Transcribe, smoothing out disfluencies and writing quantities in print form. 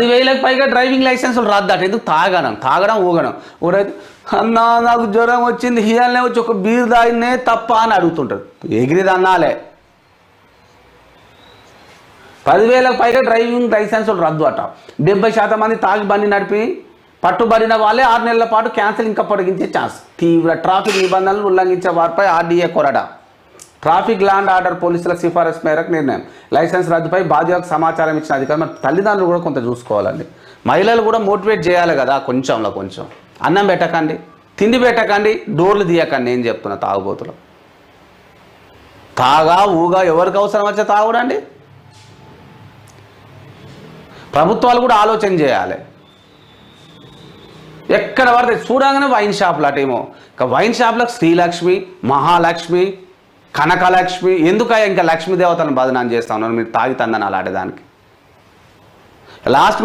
10,000కి పైగా డ్రైవింగ్ లైసెన్సులు రాద్దట. ఎందుకు? తాగడం ఊగడం. ఊరైతే అన్నా నాకు జ్వరం వచ్చింది, హియాలనే వచ్చి ఒక బీర్ తాగినే తప్ప అని అడుగుతుంటారు. ఎగిరిది అన్నాలే. 10,000కి పైగా డ్రైవింగ్ లైసెన్సులు రద్దు అట. 70% మంది తాగి బండి నడిపి పట్టుబడిన వాళ్ళే 6 నెలల పాటు క్యాన్సిల్ ఇంకా పొడిగించే ఛాన్స్. తీవ్ర ట్రాఫిక్ నిబంధనలు ఉల్లంఘించే వారిపై ఆర్డీఏ కొరడ. ట్రాఫిక్ ల్యాండ్ ఆర్డర్ పోలీసుల సిఫారసు మేరకు నిర్ణయం. లైసెన్స్ రద్దుపై బాధ్యులకు సమాచారం ఇచ్చిన అధికారులు. మరి తల్లిదండ్రులు కూడా కొంత చూసుకోవాలండి. మహిళలు కూడా మోటివేట్ చేయాలి కదా, కొంచెం. అన్నం పెట్టకండి, తిండి పెట్టకండి, డోర్లు తీయకండి. నేను చెప్తున్నా తాగుబోతులు. ఊగా ఎవరికి అవసరం వచ్చే తాగుడండి. ప్రభుత్వాలు కూడా ఆలోచన చేయాలి. ఎక్కడ పడితే చూడగానే వైన్ షాపులు అటేమో. వైన్ షాపులకు శ్రీలక్ష్మి, మహాలక్ష్మి, కనకలక్ష్మి, ఎందుకయ్యా ఇంకా లక్ష్మీదేవతలను బదనాన్ని చేస్తా ఉన్నారు మీరు తాగి తందనాలు ఆడేదానికి. లాస్ట్